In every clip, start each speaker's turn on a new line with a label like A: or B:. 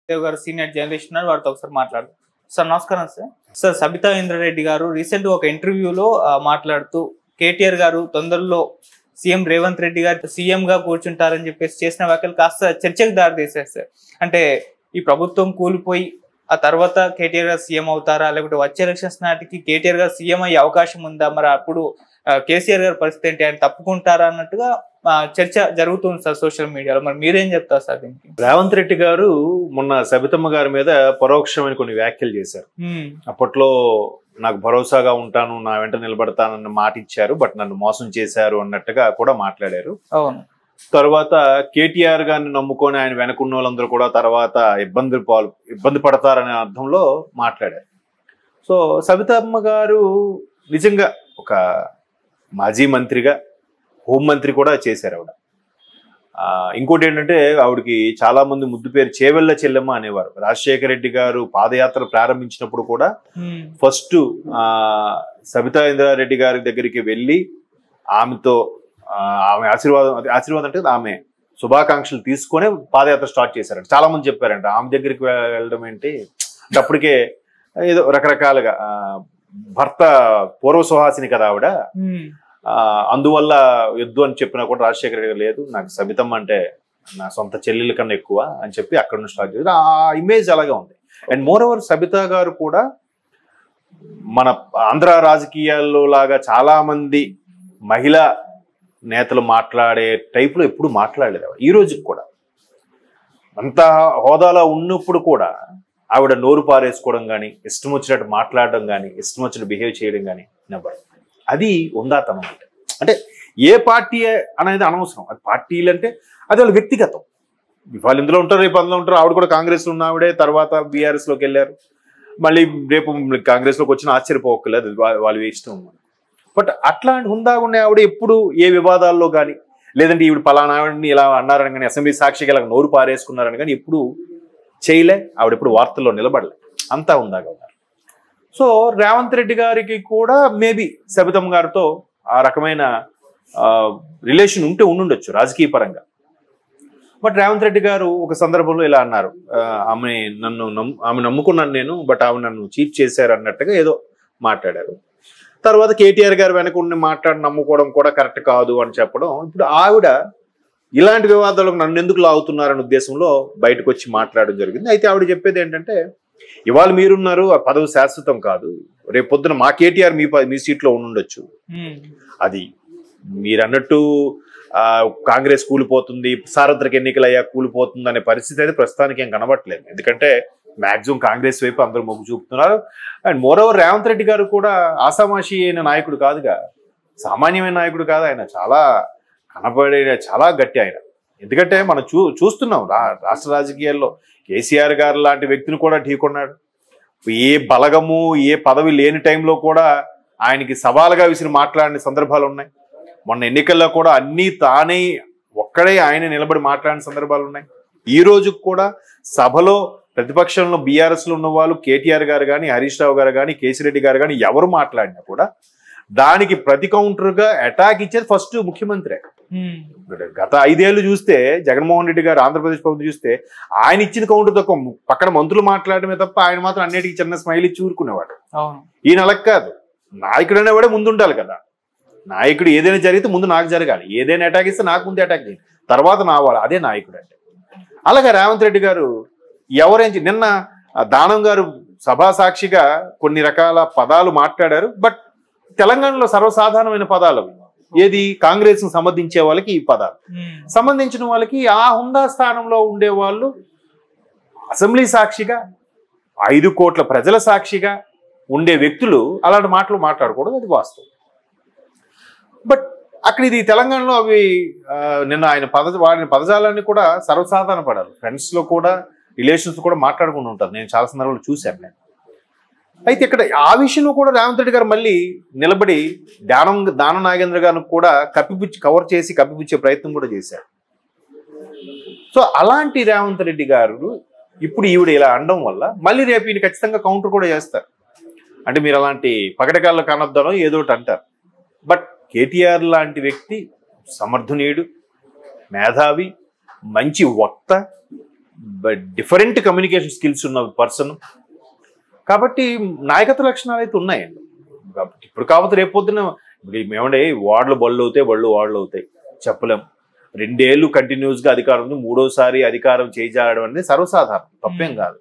A: దేవ్ గారు senior journalist ఉన్నారు, వారితో ఒకసారి మాట్లాడదాం. సార్ నమస్కారం సార్. సార్ సబితా ఇంద్రారెడ్డి గారు రీసెంట్ గా ఒక ఇంటర్వ్యూలో మాట్లాడుతూ కేటీఆర్ గారు తొందరలో సీఎం రేవంత్ రెడ్డి గారు సీఎం గా కూర్చుంటారని చెప్పేసి చేసిన వ్యాఖ్యలు కాస్త చర్చకు దారితీశారు సార్. అంటే ఈ ప్రభుత్వం కూలిపోయి ఆ తర్వాత కేటీఆర్ గారు సీఎం అవుతారా, లేకపోతే వచ్చే ఎలక్షన్స్ నాటికి కేటీఆర్ గారు సీఎం అయ్యే అవకాశం ఉందా, మరి అప్పుడు కేసీఆర్ గారి పరిస్థితి ఏంటి, ఆయన తప్పుకుంటారా అన్నట్టుగా చర్చ జరుగుతుంది సార్ సోషల్ మీడియాలో. మరి మీరేం చెప్తారు సార్ దీనికి?
B: రేవంత్ రెడ్డి గారు మొన్న సబితమ్మ గారి మీద పరోక్షమైన కొన్ని వ్యాఖ్యలు చేశారు. అప్పట్లో నాకు భరోసాగా ఉంటాను, నా వెంట నిలబడతానన్న మాట ఇచ్చారు, బట్ నన్ను మోసం చేశారు అన్నట్టుగా కూడా మాట్లాడారు.
A: అవును.
B: తర్వాత కేటీఆర్ గారిని నమ్ముకొని ఆయన వెనకున్న వాళ్ళందరూ కూడా తర్వాత ఇబ్బంది పడతారనే అర్థంలో మాట్లాడారు. సో సబితమ్మ గారు నిజంగా ఒక మాజీ మంత్రిగా హోంమంత్రి కూడా చేశారు ఆవిడ. ఇంకోటి ఏంటంటే ఆవిడకి చాలా మంది ముద్దు పేరు చేవెళ్ళ చెల్లెమ్మ అనేవారు. రాజశేఖర రెడ్డి గారు పాదయాత్ర ప్రారంభించినప్పుడు కూడా ఫస్ట్ సబితా ఇంద్రారెడ్డి గారి దగ్గరికి వెళ్ళి ఆమెతో ఆమె ఆశీర్వాదం అంటే ఆమె శుభాకాంక్షలు తీసుకొని పాదయాత్ర స్టార్ట్ చేశారంట. చాలా మంది చెప్పారంట ఆమె దగ్గరికి వెళ్ళడం ఏంటి అంటే, అప్పటికే ఏదో రకరకాలుగా భర్త పూర్వ సుహాసిని కదా ఆవిడ, అందువల్ల యుద్ధం అని చెప్పినా కూడా రాజశేఖర రెడ్డి గారు లేదు, నాకు సబితమ్మ అంటే నా సొంత చెల్లెల కన్నా ఎక్కువ అని చెప్పి అక్కడ నుంచి స్టార్ట్ చేశారు. ఆ ఇమేజ్ అలాగే ఉంది. అండ్ మోర్ ఓవర్ సబితా గారు కూడా మన ఆంధ్ర రాజకీయాల్లో లాగా చాలా మంది మహిళా నేతలు మాట్లాడే టైప్లో ఎప్పుడు మాట్లాడలేదు. ఈ రోజుకి కూడా అంత హోదాలో ఉన్నప్పుడు కూడా ఆవిడ నోరు పారేసుకోవడం కానీ, ఇష్టం వచ్చినట్టు మాట్లాడడం కానీ, ఇష్టం వచ్చినట్టు బిహేవ్ చేయడం కానీ నెవర్. అది ఉందాతనం అంటే ఏ పార్టీ అనేది అనవసరం. అది పార్టీలు అంటే అది వాళ్ళ వ్యక్తిగతం. వాళ్ళు ఇందులో ఉంటారు, రేపు అందులో ఉంటారు. ఆవిడ కూడా కాంగ్రెస్లో ఉన్న ఆవిడే, తర్వాత బీఆర్ఎస్లోకి వెళ్ళారు, మళ్ళీ రేపు కాంగ్రెస్లోకి వచ్చిన ఆశ్చర్యపోకలేదు, వాళ్ళు ఇష్టం. బట్ అట్లాంటి హుందాగుండే ఆవిడ ఎప్పుడు ఏ వివాదాల్లో కానీ, లేదంటే ఈవిడ పలానా ఆవిడని ఇలా అన్నారని కానీ, అసెంబ్లీ సాక్షిగా ఇలా నోరు పారేసుకున్నారని కానీ ఎప్పుడు చేయలే. ఆవిడ ఎప్పుడు వార్తల్లో నిలబడలే, అంతా ఉందాగా ఉన్నారు. సో రేవంత్ రెడ్డి గారికి కూడా మేబీ సబితమ్మ గారితో ఆ రకమైన రిలేషన్ ఉండుండొచ్చు రాజకీయ పరంగా. బట్ రేవంత్ రెడ్డి గారు ఒక సందర్భంలో ఇలా అన్నారు, ఆమె నమ్ముకున్నాను నేను, బట్ ఆమె నన్ను చీట్ చేశారు అన్నట్టుగా ఏదో మాట్లాడారు. తర్వాత కేటీఆర్ గారు వెనకుండి నమ్ముకోవడం కూడా కరెక్ట్ కాదు అని చెప్పడం. ఇప్పుడు ఆవిడ ఇలాంటి వివాదాలకు నన్ను ఎందుకు లాగుతున్నారనే ఉద్దేశంలో బయటకు వచ్చి మాట్లాడడం జరిగింది. అయితే ఆవిడ చెప్పేది ఏంటంటే, ఇవాళ మీరున్నారు, ఆ పదవి శాశ్వతం కాదు, రేపు పొద్దున మా కేటీఆర్ మీ సీట్లో ఉండుండొచ్చు, అది మీరు అన్నట్టు కాంగ్రెస్ కూలిపోతుంది, సార్వత్రిక ఎన్నికలు అయ్యా కూలిపోతుంది అనే పరిస్థితి అయితే ప్రస్తుతానికి ఏం కనబట్టలేదు. ఎందుకంటే మాక్సిమం కాంగ్రెస్ వైపు అందరూ మొగ్గు చూపుతున్నారు. And more over Revanth Reddy గారు కూడా ఆసామాషి అయిన నాయకుడు కాదుగా, సామాన్యమైన నాయకుడు కాదు ఆయన, చాలా కనబడే చాలా గట్టి ఆయన. ఎందుకంటే మనం చూస్తున్నాం రాష్ట్ర రాజకీయాల్లో కేసీఆర్ గారు లాంటి వ్యక్తిని కూడా ఢీకొన్నాడు. ఏ బలగము ఏ పదవి లేని టైంలో కూడా ఆయనకి సవాలుగా విసిరి మాట్లాడిన సందర్భాలు ఉన్నాయి. మొన్న ఎన్నికల్లో కూడా అన్నీ తానే ఒక్కడే ఆయన నిలబడి మాట్లాడిన సందర్భాలు ఉన్నాయి. ఈ రోజుకు కూడా సభలో ప్రతిపక్షంలో బీఆర్ఎస్లో ఉన్న వాళ్ళు కేటీఆర్ గారు కానీ, హరీష్ రావు గారు కానీ, కేసీరెడ్డి గారు కానీ ఎవరు మాట్లాడినా కూడా దానికి ప్రతి కౌంటర్గా అటాక్ ఇచ్చేది ఫస్ట్ ముఖ్యమంత్రి. గత 5 ఏళ్ళు చూస్తే జగన్మోహన్ రెడ్డి గారు ఆంధ్రప్రదేశ్ ప్రభుత్వం చూస్తే ఆయన ఇచ్చిన కౌంటర్ తక్కువ, పక్కన మంత్రులు మాట్లాడమే తప్ప ఆయన మాత్రం అన్నిటికీ చిన్న స్మైల్ ఇచ్చి ఊరుకునేవాడు. ఈయన అలా కాదు, నాయకుడు అనేవాడే ముందు ఉండాలి కదా. నాయకుడు ఏదైనా జరిగితే ముందు నాకు జరగాలి, ఏదైనా అటాక్ ఇస్తే నాకు ముందు అటాక్ చేయాలి, తర్వాత నా వాళ్ళు, అదే నాయకుడు అంటే. అలాగే రేవంత్ రెడ్డి గారు ఎవరైనా నిన్న దానం గారు సభా సాక్షిగా కొన్ని రకాల పదాలు మాట్లాడారు. బట్ తెలంగాణలో సర్వసాధారణమైన పదాలు ఏది, కాంగ్రెస్ ను సంబంధించే వాళ్ళకి ఈ పదాలు, సంబంధించిన వాళ్ళకి ఆ హుందా స్థానంలో ఉండే వాళ్ళు అసెంబ్లీ సాక్షిగా 5 కోట్ల ప్రజల సాక్షిగా ఉండే వ్యక్తులు అలాంటి మాటలు మాట్లాడకూడదు, అది వాస్తవం. బట్ అక్కడ ఇది తెలంగాణలో అవి నిన్న ఆయన వాడిన పదజాలాన్ని కూడా సర్వసాధారణ పడారు. ఫ్రెండ్స్ లో కూడా రిలేషన్స్ కూడా మాట్లాడుకుంటూ ఉంటారు, నేను చాలా సందర్భాలు చూశాను నేను. అయితే ఇక్కడ ఆ విషయంలో కూడా రేవంత్ రెడ్డి గారు మళ్ళీ నిలబడి దానం నాగేంద్ర గారిని కూడా కవర్ చేసి కప్పిపుచ్చే ప్రయత్నం కూడా చేశారు. సో అలాంటి రేవంత్ రెడ్డి గారు ఇప్పుడు ఈవిడ ఇలా అనడం వల్ల మళ్ళీ రేపు ఈయన ఖచ్చితంగా కౌంటర్ కూడా చేస్తారు. అంటే మీరు అలాంటి పగటకాల్లో కానొద్దానో ఏదో ఒకటి అంటారు. బట్ కేటీఆర్ లాంటి వ్యక్తి సమర్థనీయుడు, మేధావి, మంచి వక్త, డిఫరెంట్ కమ్యూనికేషన్ స్కిల్స్ ఉన్న పర్సన్. కాబట్టి నాయకత్వ లక్షణాలు అయితే ఉన్నాయండి. కాబట్టి ఇప్పుడు కాకపోతే రేపు పొద్దున ఏమంటే వార్డులు బళ్ళు అవుతాయి చెప్పలేం. 2 ఏళ్ళు కంటిన్యూస్గా అధికారం ఉంది, 3వసారి అధికారం చేజారడం అనేది సర్వసాధారణం, తప్పేం కాదు.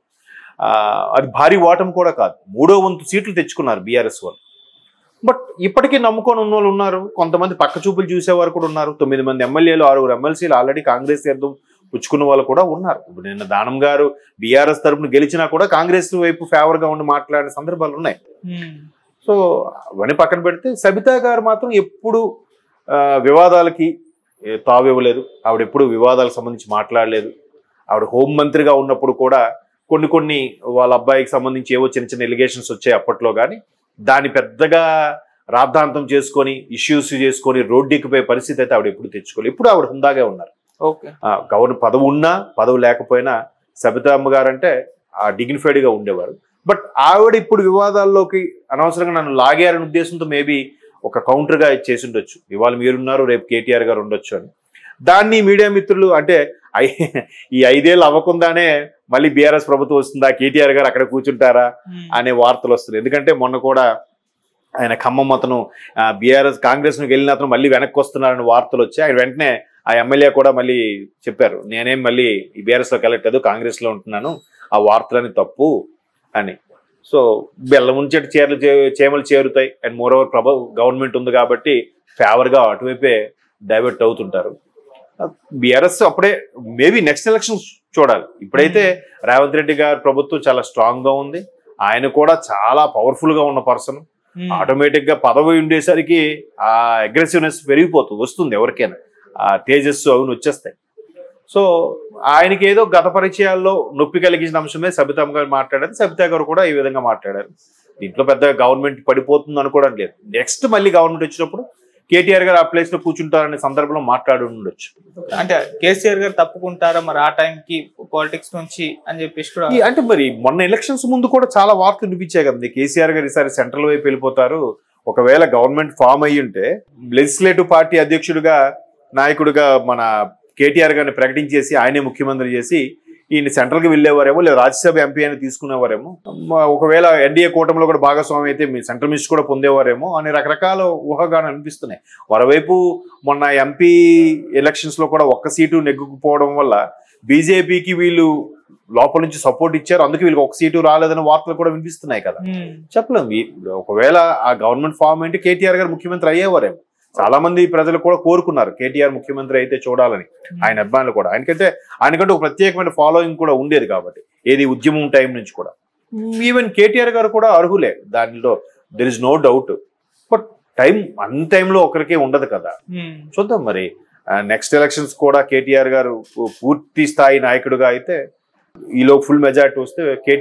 B: అది భారీ ఓటమి కూడా కాదు. 3వ వంతు సీట్లు తెచ్చుకున్నారు బీఆర్ఎస్ వాళ్ళు. బట్ ఇప్పటికీ నమ్ముకొని ఉన్న వాళ్ళు ఉన్నారు, కొంతమంది పక్క చూపులు చూసేవారు కూడా ఉన్నారు. 9 మంది ఎమ్మెల్యేలు 6 ఎమ్మెల్సీలు ఆల్రెడీ కాంగ్రెస్ తీర్థం పుచ్చుకున్న వాళ్ళు కూడా ఉన్నారు. ఇప్పుడు నిన్న దానం గారు బీఆర్ఎస్ తరపున గెలిచినా కూడా కాంగ్రెస్ వైపు ఫేవర్ గా ఉండి మాట్లాడిన సందర్భాలు ఉన్నాయి. సో అవన్నీ పక్కన పెడితే సబితా గారు మాత్రం ఎప్పుడు వివాదాలకి తావివ్వలేదు. ఆవిడ ఎప్పుడు వివాదాలకు సంబంధించి మాట్లాడలేదు. ఆవిడ హోంమంత్రిగా ఉన్నప్పుడు కూడా కొన్ని వాళ్ళ అబ్బాయికి సంబంధించి ఏవో చిన్న ఎలిగేషన్స్ వచ్చాయి అప్పట్లో, కానీ దాన్ని పెద్దగా రాద్ధాంతం చేసుకొని ఇష్యూస్ చేసుకొని రోడ్డెక్కిపోయే పరిస్థితి అయితే ఆవిడ ఎప్పుడు తెచ్చుకోలేదు. ఇప్పుడు ఆవిడ హుందాగా ఉన్నారు. గవర్నర్ పదవి ఉన్నా పదవి లేకపోయినా సబితా అమ్మ గారు అంటే డిగ్నిఫైడ్ గా ఉండేవారు. బట్ ఆవిడ ఇప్పుడు వివాదాల్లోకి అనవసరంగా నన్ను లాగారనే ఉద్దేశంతో మేబీ ఒక కౌంటర్ గా చేసి ఉండొచ్చు. ఇవాళ మీరున్నారు, రేపు కేటీఆర్ గారు ఉండొచ్చు అని. దాన్ని మీడియా మిత్రులు అంటే ఈ 5 ఏళ్ళు అవ్వకుండానే మళ్ళీ బీఆర్ఎస్ ప్రభుత్వం వస్తుందా, కేటీఆర్ గారు అక్కడ కూర్చుంటారా అనే వార్తలు వస్తున్నాయి. ఎందుకంటే మొన్న కూడా ఆయన ఖమ్మం అతను బీఆర్ఎస్ కాంగ్రెస్ ను వెళ్ళిన అతను మళ్ళీ వెనక్కి వస్తున్నారని వార్తలు వచ్చాయి. ఆయన వెంటనే ఆ ఎమ్మెల్యే కూడా మళ్ళీ చెప్పారు, నేనేం మళ్ళీ ఈ బీఆర్ఎస్ లోకి వెళ్ళట్లేదు, కాంగ్రెస్ లో ఉంటున్నాను, ఆ వార్తలని తప్పు అని. సో బెల్లం ముంచెట్టు చేమలు చేరుతాయి. అండ్ మోర్ ఓవర్ గవర్నమెంట్ ఉంది కాబట్టి ఫేవర్ గా అటువైపే డైవర్ట్ అవుతుంటారు. బీఆర్ఎస్ అప్పుడే మేబీ నెక్స్ట్ ఎలక్షన్ చూడాలి. ఇప్పుడైతే రేవంత్ రెడ్డి గారి ప్రభుత్వం చాలా స్ట్రాంగ్ గా ఉంది. ఆయన కూడా చాలా పవర్ఫుల్ గా ఉన్న పర్సన్. ఆటోమేటిక్ గా పదవి ఉండేసరికి ఆ అగ్రెసివ్నెస్ వస్తుంది ఎవరికైనా, ఆ తేజస్సు అవి వచ్చేస్తాయి. సో ఆయనకి ఏదో గత పరిచయాల్లో నొప్పి కలిగించిన అంశమే సబితా గారు మాట్లాడారు. సబితా గారు కూడా ఈ విధంగా మాట్లాడారు. దీంట్లో పెద్ద గవర్నమెంట్ పడిపోతుంది అనుకోవడం లేదు. నెక్స్ట్ మళ్ళీ గవర్నమెంట్ వచ్చినప్పుడు కేటీఆర్ గారు ఆ ప్లేస్ లో కూర్చుంటారనే సందర్భంలో మాట్లాడి ఉండొచ్చు.
A: అంటే కేసీఆర్ గారు తప్పుకుంటారా మరి ఆ టైంకి పాలిటిక్స్ నుంచి అని చెప్పేసి కూడా.
B: అంటే మరి మొన్న ఎలక్షన్స్ ముందు కూడా చాలా వార్తలు వినిపించాయి కదండి, కేసీఆర్ గారు ఈసారి సెంట్రల్ వైపు వెళ్ళిపోతారు, ఒకవేళ గవర్నమెంట్ ఫామ్ అయ్యి ఉంటే లెజిస్లేటివ్ పార్టీ అధ్యక్షుడిగా నాయకుడిగా మన కేటీఆర్ గారిని ప్రకటించేసి ఆయనే ముఖ్యమంత్రి చేసి ఈయన సెంట్రల్ కి వెళ్ళేవారేమో, లేదా రాజ్యసభ ఎంపీ అని తీసుకునేవారేమో, ఒకవేళ ఎన్డీఏ కూటమిలో కూడా భాగస్వామి అయితే మీ సెంట్రల్ మినిస్టర్ కూడా పొందేవారేమో అని రకరకాల ఊహాగానం అనిపిస్తున్నాయి. మరోవైపు మొన్న ఎంపీ ఎలక్షన్స్ లో కూడా 1 సీటు నెగ్గుకుపోవడం వల్ల బీజేపీకి వీళ్ళు లోపల నుంచి సపోర్ట్ ఇచ్చారు, అందుకే వీళ్ళకి 1 సీటు రాలేదని వార్తలు కూడా వినిపిస్తున్నాయి కదా. చెప్పలేం, ఒకవేళ ఆ గవర్నమెంట్ ఫామ్ అంటే కేటీఆర్ గారు ముఖ్యమంత్రి అయ్యేవారేమో. చాలా మంది ప్రజలు కూడా కోరుకున్నారు కేటీఆర్ ముఖ్యమంత్రి అయితే చూడాలని, ఆయన అభిమానులు కూడా. ఆయనకంటే ఒక ప్రత్యేకమైన ఫాలోయింగ్ కూడా ఉండేది కాబట్టి, ఏది ఉద్యమం టైం నుంచి కూడా. ఈవెన్ కేటీఆర్ గారు కూడా అర్హులే, దానిలో there is no doubt. But అన్ టైంలో ఒకరికే ఉండదు కదా. చూద్దాం మరి నెక్స్ట్ ఎలక్షన్స్ కూడా కేటీఆర్ గారు పూర్తి స్థాయి నాయకుడిగా అయితే ఈలో ఫుల్ మెజారిటీ వస్తే కేటీఆర్